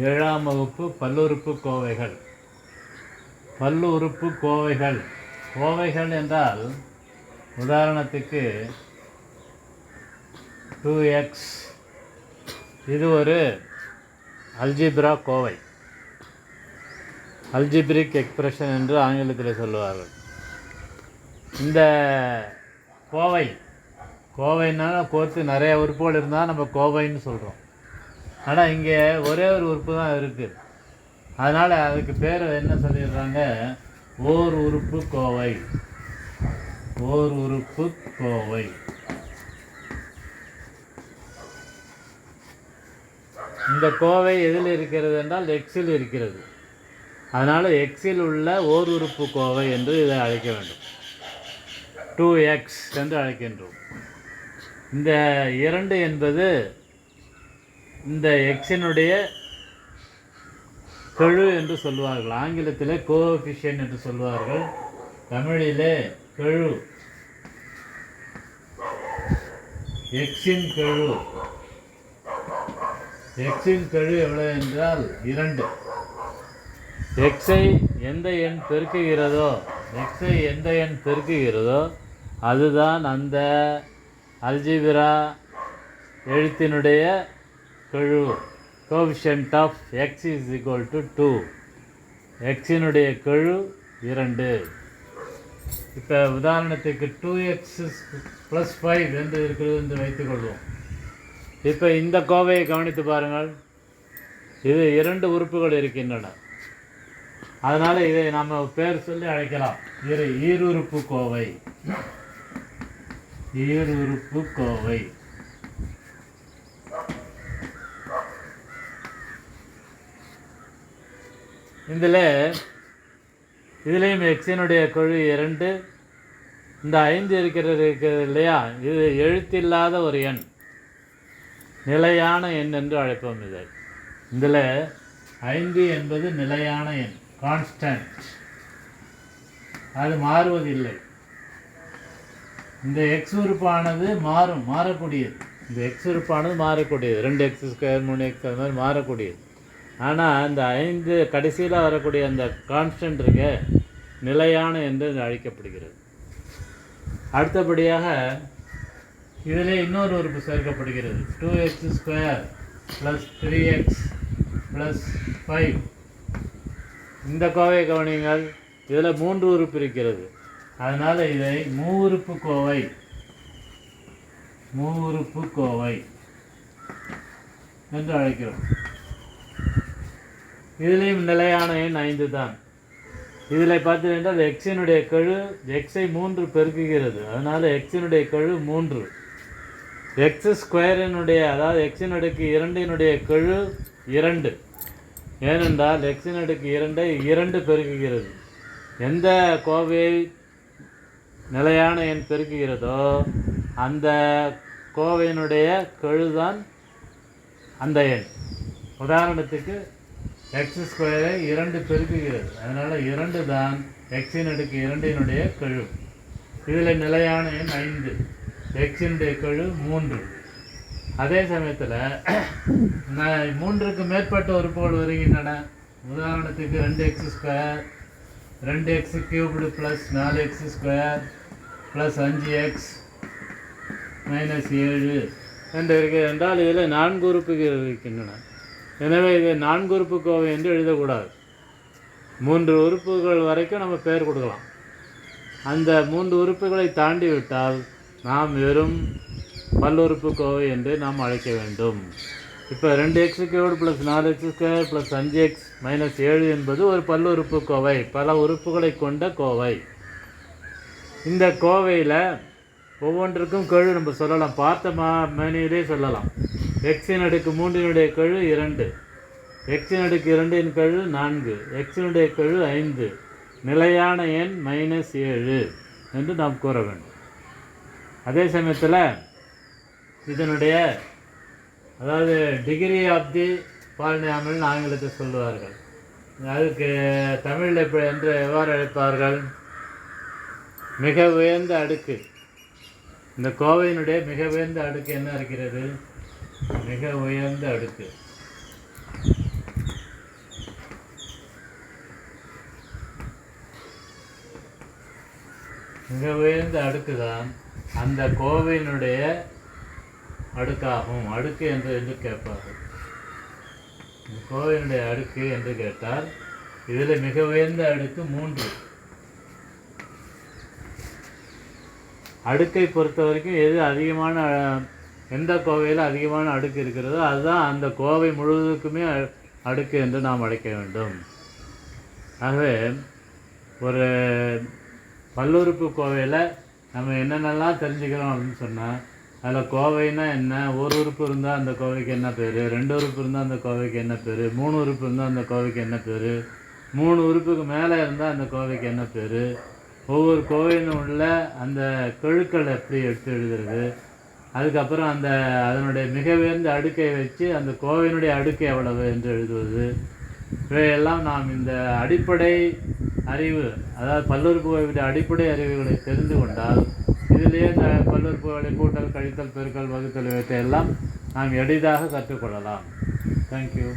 ஏழாம் வகுப்பு பல்லுறுப்புக்கோவைகள். பல்லுறுப்புக்கோவைகள் கோவைகள் என்றால் உதாரணத்துக்கு 2x, இது ஒரு அல்ஜிப்ரா கோவை, அல்ஜிப்ரிக் எக்ஸ்பிரஷன் என்று ஆங்கிலத்தில் சொல்லுவார்கள். இந்த கோவைன்னா கோர்த்து நிறைய உறுப்புகள் இருந்தால் நம்ம கோவைன்னு சொல்கிறோம். ஆனால் இங்கே ஒரே ஒரு உறுப்பு தான் இருக்குது. அதனால் அதுக்கு பேர் என்ன சொல்லிடுறாங்க, ஓர் உறுப்பு கோவை. ஓர் உறுப்பு கோவை. இந்த கோவை எதில் இருக்கிறது என்றால் எக்ஸில் இருக்கிறது. அதனால் எக்ஸில் உள்ள ஓர் உறுப்பு கோவை என்று இதை அழைக்க வேண்டும். 2x என்று அழைக்கின்றோம். இந்த 2 என்பது இந்த எக்ஸினுடைய கெழு என்று சொல்வார்கள். ஆங்கிலத்திலே கோஎஃபிஷியன்ட் என்று சொல்வார்கள், தமிழிலே கெழு. எக்ஸின் கெழு. எக்ஸின் கெழு எவ்வளவு என்றால் 2. எக்ஸை எந்த எண் பெருக்குகிறதோ அதுதான் அந்த அல்ஜிப்ரா எழுத்தினுடைய கெழு. Coefficient of x is equal to 2. எக்ஸினுடைய கெழு 2. இப்போ உதாரணத்துக்கு 2x + 5 என்று இருக்கிறது என்று வைத்துக்கொள்வோம். இப்போ இந்த கோவையை கவனித்து பாருங்கள். இது 2 உறுப்புகள் இருக்கின்றன. அதனால் இதை நம்ம பேர் சொல்லி அழைக்கலாம், ஈருறுப்பு கோவை. ஈருறுப்பு கோவை. இதுலேயும் எக்ஸினுடைய கெழு 2. இந்த 5 இருக்கிறது இல்லையா, இது எழுத்தில்லாத ஒரு எண், நிலையான எண் என்று அழைப்போம். இதில் 5 என்பது நிலையான எண், கான்ஸ்டன்ட், அது மாறுவதில்லை. இந்த எக்ஸ் உறுப்பானது மாறக்கூடியது. இந்த எக்ஸ் உறுப்பானது மாறக்கூடியது, 2x2 3x அது மாதிரி மாறக்கூடியது. ஆனால் இந்த 5 கடைசியில் வரக்கூடிய அந்த கான்ஸ்டன்ட் இருக்க நிலையான என்று அழைக்கப்படுகிறது. அடுத்தபடியாக இதில் இன்னொரு உறுப்பு சேர்க்கப்படுகிறது, 2x² + 3x + 5. இந்த கோவை கவனிங்கள், இதில் 3 உறுப்பு இருக்கிறது. அதனால் இதை மூவுறுப்பு கோவை. மூவுறுப்பு கோவை என்று அழைக்கிறோம். இதிலையும் நிலையான எண் 5 தான். இதில் பார்த்தீங்கன்னா எக்ஸினுடைய கெழு எக்ஸை 3 பெருக்குகிறது. அதனால் எக்ஸினுடைய கெழு 3. x², அதாவது எக்ஸின் அடுக்கு 2 கெழு 2. ஏனென்றால் எக்ஸின் அடுக்கு 2 2 பெருக்குகிறது. எந்த கோவையை நிலையான எண் பெருக்குகிறதோ அந்த கோவையினுடைய கெழுதான் அந்த எண். உதாரணத்துக்கு x² 2 பெருக்குகிறது. அதனால் 2 தான் எக்ஸின் அடுக்கு 2 கெழு. இதில் நிலையான எண் 5, எக்ஸினுடைய கெழு 3. அதே சமயத்தில் 3க்கு மேற்பட்ட உறுப்புகள் வருகின்றன. உதாரணத்துக்கு 2x² 2x³ + 4x² + 5x - 7 என்று இருக்கிறது என்றால் இதில் 4 உறுப்புகள் இருக்கின்றன. எனவே இதை 4 உறுப்பு கோவை என்று எழுதக்கூடாது. 3 உறுப்புகள் வரைக்கும் நம்ம பெயர் கொடுக்கலாம். அந்த 3 உறுப்புகளை தாண்டி விட்டால் நாம் வெறும் பல்லுறுப்பு கோவை என்று நாம் அழைக்க வேண்டும். இப்போ 2x³ + 4x² + 5x - 7 என்பது ஒரு பல்லுறுப்பு கோவை, பல உறுப்புகளை கொண்ட கோவை. இந்த கோவையில் ஒவ்வொன்றுக்கும் கெழு நம்ம சொல்லலாம், பார்த்த மேனியிலே சொல்லலாம். எக்ஸின் அடுக்கு 3 கெழு 2, எக்ஸின் அடுக்கு 2 கெழு 4, எக்ஸினுடைய கெழு 5, நிலையான எண் -7 என்று நாம் கூற வேண்டும். அதே சமயத்தில் இதனுடைய அதாவது டிகிரி ஆஃப் தி பாலினாமியல் ஆங்கிலத்தில் சொல்லுவார்கள். அதுக்கு தமிழில் என்று எவ்வாறு அழைப்பார்கள், மிக உயர்ந்த அடுக்கு. இந்த கோவையினுடைய மிக உயர்ந்த அடுக்கு என்ன இருக்கிறது, மிக உயர்ந்த அடுக்கு. மிக உயர்ந்த அடுக்கு தான் அந்த கோவையினுடைய அடுக்காகும். அடுக்கு என்று கேட்பார்கள். கோவையினுடைய அடுக்கு என்று கேட்டால் இதில் மிக உயர்ந்த அடுக்கு 3. அடுக்கை பொறுத்த வரைக்கும் எது அதிகமான எந்த கோவையில் அதிகமான அடுக்கு இருக்கிறதோ அதுதான் அந்த கோவை முழுவதுக்குமே அடுக்கு என்று நாம் அழைக்க வேண்டும். ஆகவே ஒரு பல்லுறுப்பு கோவையில் நம்ம என்னென்னலாம் தெரிஞ்சுக்கிறோம் அப்படின்னு சொன்னால், அதில் கோவைன்னா என்ன, ஒரு உறுப்பு இருந்தால் அந்த கோவைக்கு என்ன பேர், 2 உறுப்பு இருந்தால் அந்த கோவைக்கு என்ன பேர், 3 உறுப்பு இருந்தால் அந்த கோவைக்கு என்ன பேர், 3 உறுப்புக்கு மேலே இருந்தால் அந்த கோவைக்கு என்ன பேர், ஒவ்வொரு கோவையிலும் உள்ள அந்த கெழுக்கள் எப்படி எடுத்து எழுதுறது, அதுக்கப்புறம் அதனுடைய மிக உயர்ந்த அடுக்கை வச்சு அந்த கோவையினுடைய அடுக்கு எவ்வளவு என்று எழுதுவது, இவையெல்லாம் நாம் இந்த அடிப்படை அறிவு, அதாவது பல்லுறுப்புகளுடைய அடிப்படை அறிவுகளை தெரிந்து கொண்டால் இதிலேயே இந்த பல்லுறுப்புகளை கூட்டல், கழித்தல், பெருக்கல், வகுத்தல் இவற்றையெல்லாம் நாம் எளிதாக கற்றுக்கொள்ளலாம். தேங்க்யூ.